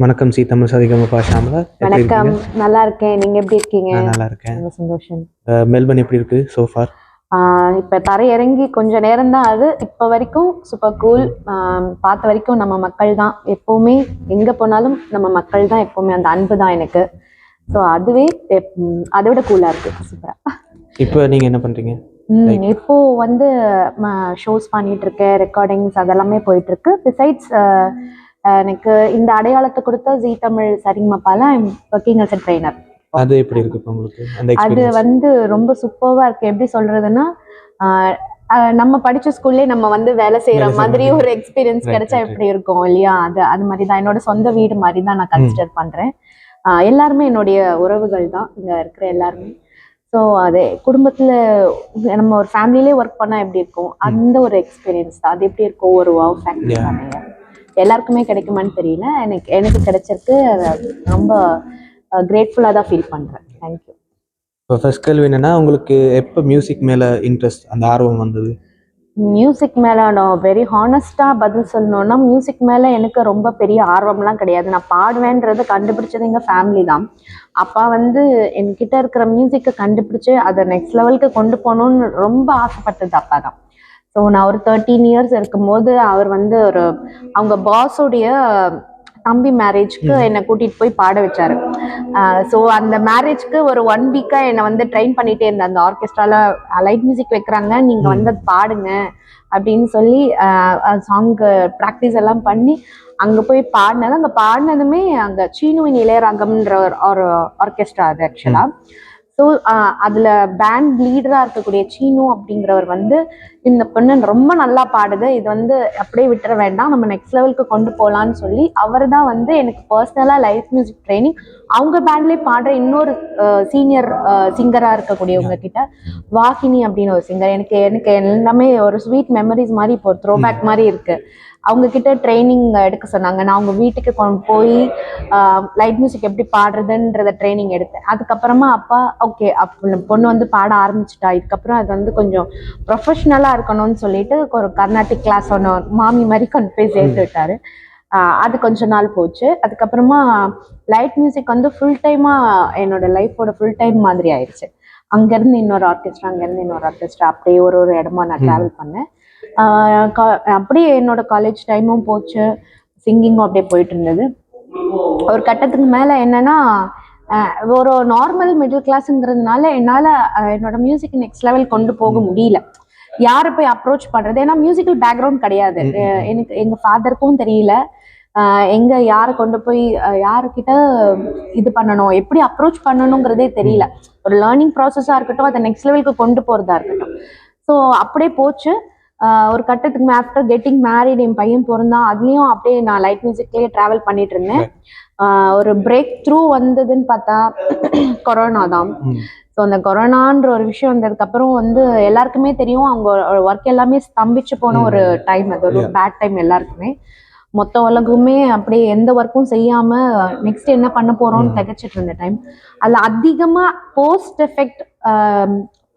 வணக்கம் சி தமிழ் சரிகமபா ஷாம்லா. வணக்கம், நல்லா இருக்கேன். நீங்க எப்படி இருக்கீங்க? நான் நல்லா இருக்கேன். ரொம்ப சந்தோஷம். மெல்பர்ன் எப்படி இருக்கு சோஃபார்? இப்போ தரையிறங்கி கொஞ்சம் நேரம் தான் அது. இப்போ வரைக்கும் சூப்பர் கூல். பார்த்த வரைக்கும் நம்ம மக்கள் தான் எப்போவுமே, எங்கே போனாலும் நம்ம மக்கள் தான் எப்போவுமே. அந்த அன்பு தான் எனக்கு. ஸோ அதுவே அதை விட கூலாக இருக்குது. சூப்பராக. இப்போ நீங்கள் என்ன பண்ணுறீங்க? இப்போ வந்து ஷோஸ் பண்ணிட்டு இருக்கேன், ரெக்கார்டிங்ஸ் அதெல்லாமே போயிட்டு இருக்கு. பிசைட்ஸ் எனக்கு இந்த அடையாளத்தை கொடுத்த ஜீ தமிழ் சரிகமபால ஒர்க்கிங் அஸ் எ ட்ரெயினர். அது எப்படி இருக்கு உங்களுக்கு? அது வந்து ரொம்ப சூப்பர்வா இருக்கு. எப்படி சொல்றதுன்னா, நம்ம படிச்ச ஸ்கூல்லே நம்ம வந்து வேலை செய்யற மாதிரி ஒரு எக்ஸ்பீரியன்ஸ் கிடைச்சா எப்படி இருக்கும் இல்லையா? அது மாதிரி தான் என்னோட சொந்த வீடு மாதிரி தான் நான் கன்சிடர் பண்றேன். எல்லாருமே என்னுடைய உறவுகள் தான் இங்க இருக்கிற எல்லாருமே. ஸோ அது குடும்பத்துல நம்ம ஒரு ஃபேமிலிலே ஒர்க் பண்ணா எப்படி இருக்கும், அந்த ஒரு எக்ஸ்பீரியன்ஸ் தான். அது எப்படி இருக்கும், ஒரு வாவ் ஃபேக்டர் தானே. எல்லாருக்குமே கிடைக்குமான்னு தெரியல, எனக்கு கிடைச்சிருக்கு. ரொம்ப கிரேட்ஃபுல்லாக தான் ஃபீல் பண்ணுறேன். தேங்க்யூ. இப்போ ஃபர்ஸ்ட் கேள்வி என்னன்னா, உங்களுக்கு எப்போ மியூசிக் மேலே இன்ட்ரெஸ்ட், அந்த ஆர்வம் வந்தது? மியூசிக் மேலே நான் வெரி ஹானஸ்டாக பதில் சொல்லணுன்னா, மியூசிக் மேலே எனக்கு ரொம்ப பெரிய ஆர்வம்லாம் கிடையாது. நான் பாடுவேன்றதை கண்டுபிடிச்சது எங்கள் ஃபேமிலி தான். அப்பா வந்து என்கிட்ட இருக்கிற மியூசிக்கை கண்டுபிடிச்சி அதை நெக்ஸ்ட் லெவலுக்கு கொண்டு போகணுன்னு ரொம்ப ஆசைப்பட்டது அப்பா தான். ஸோ நான் ஒரு 13 இயர்ஸ் இருக்கும்போது அவர் வந்து அவங்க பாஸோடைய தம்பி மேரேஜ்க்கு என்னை கூட்டிகிட்டு போய் பாட வச்சாரு. ஸோ அந்த மேரேஜ்க்கு ஒரு 1 வீக்காக என்னை வந்து ட்ரெயின் பண்ணிகிட்டே இருந்தேன். அந்த ஆர்கெஸ்ட்ரால லைட் மியூசிக் வைக்கிறாங்க, நீங்கள் வந்து பாடுங்க அப்படின்னு சொல்லி சாங்கு ப்ராக்டிஸ் எல்லாம் பண்ணி அங்கே போய் பாடினது. அங்கே பாடினதுமே அங்கே சீனுவின் இளையராகம்ன்ற ஒரு ஆர்கெஸ்ட்ரா அது ஆக்சுவலாக. ஸோ அதில் பேண்ட் லீடராக இருக்கக்கூடிய சீனு அப்படிங்கிறவர் வந்து, இந்த பொண்ணு ரொம்ப நல்லா பாடுது, இது வந்து அப்படியே விட்டுற வேண்டாம், நம்ம நெக்ஸ்ட் லெவலுக்கு கொண்டு போகலான்னு சொல்லி அவர் தான் வந்து எனக்கு பர்சனலாக லைட் மியூசிக் ட்ரைனிங், அவங்க பேண்ட்லேயே பாடுற இன்னொரு சீனியர் சிங்கராக இருக்கக்கூடியவங்க கிட்ட, வாகினி அப்படின்னு ஒரு சிங்கர், எனக்கு எல்லாமே ஒரு ஸ்வீட் மெமரிஸ் மாதிரி, இப்போ ஒரு த்ரோபேக் மாதிரி இருக்குது. அவங்க கிட்ட ட்ரைனிங் எடுக்க சொன்னாங்க. நான் அவங்க வீட்டுக்கு கொண்டு போய் லைட் மியூசிக் எப்படி பாடுறதுன்றத ட்ரைனிங் எடுத்தேன். அதுக்கப்புறமா அப்பா ஓகே, பொண்ணு வந்து பாட ஆரம்பிச்சிட்டா, இதுக்கப்புறம் அது வந்து கொஞ்சம் ப்ரொஃபஷ்னலாக இருக்கணும்னு சொல்லிட்டு ஒரு கர்நாடிக் கிளாஸ் ஒன்று மாமி மாதிரி கொண்டு போய் சேர்த்து விட்டாரு. அது கொஞ்ச நாள் போச்சு. அதுக்கப்புறமா லைட் மியூசிக் வந்து ஃபுல் டைமாக என்னோட லைஃபோட ஃபுல் டைம் மாதிரி ஆயிடுச்சு. அங்கேருந்து இன்னொரு ஆர்கெஸ்ட்ரா, அங்கேருந்து இன்னொரு ஆர்கெஸ்ட்ரா, அப்படியே ஒரு இடமா நான் ட்ராவல் பண்ணேன். அப்படியே என்னோட காலேஜ் டைமும் போச்சு, சிங்கிங்கும் அப்படியே போயிட்டு இருந்தது. ஒரு கட்டத்துக்கு மேலே என்னன்னா, ஒரு நார்மல் மிடில் கிளாஸுங்கிறதுனால என்னால் என்னோட மியூசிக் நெக்ஸ்ட் லெவல் கொண்டு போக முடியல. யாரை போய் அப்ரோச் பண்ணுறது, ஏன்னா மியூசிக்கல் பேக்ரவுண்ட் கிடையாது எனக்கு, எங்கள் ஃபாதருக்கும் தெரியல. யாரை கொண்டு போய் யாருக்கிட்ட இது பண்ணணும், எப்படி அப்ரோச் பண்ணணுங்கிறதே தெரியல. ஒரு லேர்னிங் ப்ராசஸாக இருக்கட்டும், அதை நெக்ஸ்ட் லெவலுக்கு கொண்டு போகிறதா இருக்கட்டும். ஸோ அப்படியே போச்சு. ஒரு கட்டத்துக்கு ஆஃப்டர் கெட்டிங் மேரிட், என் பையன் பிறந்தான். அதுலேயும் அப்படியே நான் லைட் மியூசிக்லேயே ட்ராவல் பண்ணிட்டு இருந்தேன். ஒரு பிரேக் த்ரூ வந்ததுன்னு பார்த்தா கொரோனா தான். ஸோ அந்த கொரோனான்ற ஒரு விஷயம் வந்ததுக்கப்புறம் வந்து எல்லாருக்குமே தெரியும், அவங்க ஒர்க் எல்லாமே ஸ்தம்பிச்சு போன ஒரு டைம். அது ஒரு பேட் டைம் எல்லாருக்குமே. மொத்த உலகமே அப்படியே எந்த ஒர்க்கும் செய்யாம நெக்ஸ்ட் என்ன பண்ண போறோம்னு திகச்சிட்டு இருந்த டைம். அதில் அதிகமாக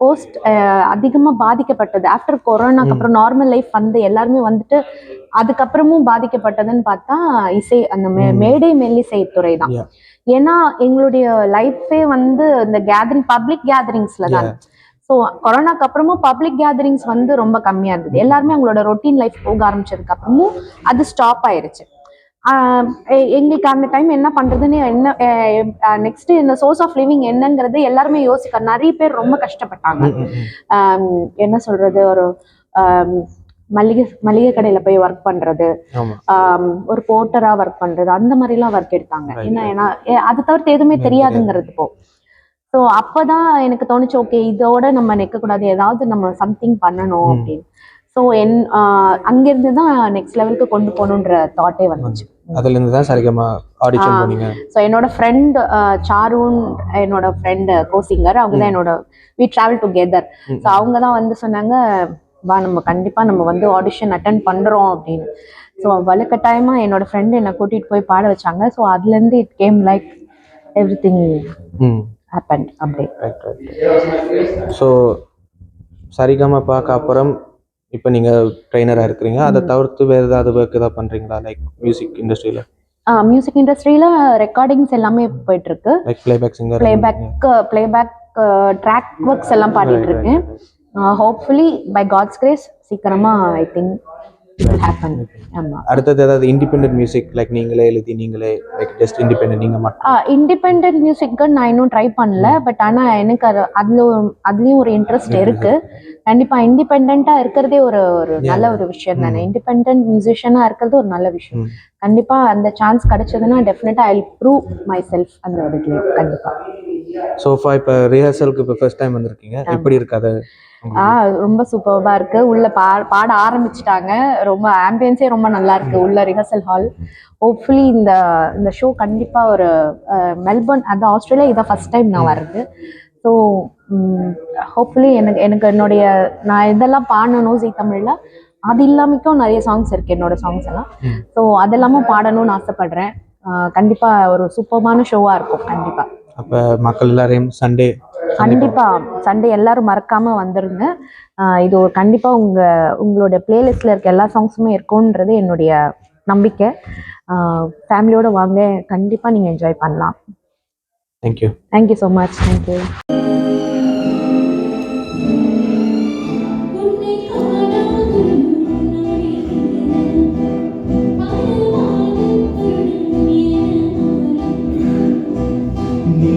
போஸ்ட் அதிகமாக பாதிக்கப்பட்டது ஆஃப்டர் கொரோனாக்கு அப்புறம் நார்மல் லைஃப் வந்து எல்லாருமே வந்துட்டு அதுக்கப்புறமும் பாதிக்கப்பட்டதுன்னு பார்த்தா இசை, அந்த மேடை மெல்லிசை துறை தான். ஏன்னா எங்களுடைய லைஃபே வந்து இந்த பப்ளிக் கேதரிங்ஸ்ல தான். ஸோ கொரோனாக்கு அப்புறமும் பப்ளிக் கேதரிங்ஸ் வந்து ரொம்ப கம்மியாக இருந்தது. எல்லாருமே அவங்களோட ரொட்டீன் லைஃப் போக ஆரம்பிச்சதுக்கு அப்புறமும் அது ஸ்டாப் ஆயிருச்சு. எங்களுக்கு அந்த டைம் என்ன பண்றதுன்னு, நெக்ஸ்ட் இந்த சோர்ஸ் ஆஃப் லிவிங் என்னங்கிறது எல்லாருமே யோசிக்க. நிறைய பேர் ரொம்ப கஷ்டப்பட்டாங்க. என்ன சொல்றது, ஒரு மளிகை கடையில போய் ஒர்க் பண்றது, ஒரு போர்ட்டரா ஒர்க் பண்றது, அந்த மாதிரிலாம் ஒர்க் எடுத்தாங்க. ஏன்னா அது தவிர்த்து எதுவுமே தெரியாதுங்கிறது போ. ஸோ அப்போதான் எனக்கு தோணுச்சு, ஓகே இதோட நம்ம நிற்கக்கூடாது, ஏதாவது நம்ம சம்திங் பண்ணணும் அப்படின்னு. ஸோ அங்கிருந்து தான் நெக்ஸ்ட் லெவலுக்கு கொண்டு போகணுன்ற தாட்டே வந்துச்சு. அதுலேருந்து தான் சரிகமா ஆடிஷன் போனீங்க. ஸோ என்னோட ஃப்ரெண்ட் சாருன், என்னோட ஃப்ரெண்ட் கோசிங்கர், அவங்க தான் வி ட்ராவல் டுகெதர். ஸோ அவங்க தான் வந்து சொன்னாங்க, வா நம்ம கண்டிப்பாக நம்ம வந்து ஆடிஷன் அட்டன் பண்ணுறோம் அப்படின்னு. ஸோ வலுக்கட்டாயமாக என்னோட ஃப்ரெண்டு என்னை கூட்டிகிட்டு போய் பாட வச்சாங்க. ஸோ அதுலேருந்து it came like every thing happen அப்படி. ஸோ சரிகமபாக்கு அப்புறம் இப்போ நீங்கள் ட்ரெயினராக இருக்கிறீங்க, அதை தவிர்த்து வேறு ஏதாவது ஒர்க் ஏதாவது பண்ணுறீங்களா, லைக் மியூசிக் இண்டஸ்ட்ரியில்? மியூசிக் இண்டஸ்ட்ரியில் ரெக்கார்டிங்ஸ் எல்லாமே போயிட்டு இருக்கு. Like playback singer, playback track works எல்லாம் பாடிட்டு இருக்கேன். ஹோப்ஃபுல்லி பை காட்ஸ் கிரேஸ் சீக்கிரமா I think it will happen. ஆமாம். அடுத்தது ஏதாவது இண்டிபெண்டன்ட் மியூசிக் லைக் நீங்களே எழுதி நீங்களே லைக் ஜஸ்ட் இண்டிபெண்டன்ட் நீங்கள் மட்டும்? இண்டிபெண்டன்ட் மியூசிக்கு நான் இன்னும் ட்ரை பண்ணல. பட் ஆனால் எனக்கு அதுலேயும் ஒரு இன்ட்ரெஸ்ட் இருக்கு. கண்டிப்பாக இண்டிபெண்ட்டாக இருக்கிறதே ஒரு நல்ல ஒரு விஷயம் தானே. இண்டிபெண்ட் மியூசிஷியனாக இருக்கிறது ஒரு நல்ல விஷயம். கண்டிப்பாக அந்த சான்ஸ் கிடைச்சதுன்னா டெஃபினட்டாக I will prove my self அந்த ஒரு இதுலேயும் கண்டிப்பாக. சோஃபா இப்போ ரிஹர்சலுக்கு இப்போ ஃபர்ஸ்ட் டைம் வந்திருக்கீங்க, எப்படி இருக்காது? ரொம்ப சூப்பர்பா இருக்கு. உள்ள பாட ஆரம்பிச்சிட்டாங்க. ரொம்ப ஆம்பியன்ஸே ரொம்ப நல்லா இருக்கு உள்ள ரிஹர்சல் ஹால். ஹோப்ஃபுல்லி இந்த ஷோ கண்டிப்பா ஒரு மெல்பர்ன், அது ஆஸ்திரேலியா, இதான் ஃபர்ஸ்ட் டைம் நான் வர்றது. ஸோ ஹோப்ஃபுல்லி எனக்கு என்னுடைய நான் இதெல்லாம் பாடணும் ஜீ தமிழ்ல. அது இல்லாமக்கும் நிறைய சாங்ஸ் இருக்கு என்னோட சாங்ஸ் எல்லாம். ஸோ அதெல்லாமும் பாடணும்னு ஆசைப்படுறேன். கண்டிப்பா ஒரு சூப்பர்பான ஷோவா இருக்கும் கண்டிப்பா. அப்போ மக்கள் எல்லாரையும் கண்டிப்பா சண்டே எல்லாரும் மறக்காம வந்துருங்க. இது ஒரு கண்டிப்பா உங்களோட பிளேலிஸ்ட்ல இருக்க எல்லா சாங்ஸுமே இருக்கும்ன்றது என்னுடைய நம்பிக்கை. ஃபேமிலியோட வாங்க, கண்டிப்பா நீங்க என்ஜாய் பண்ணலாம். Thank you so much. தேங்க்யூ. நீ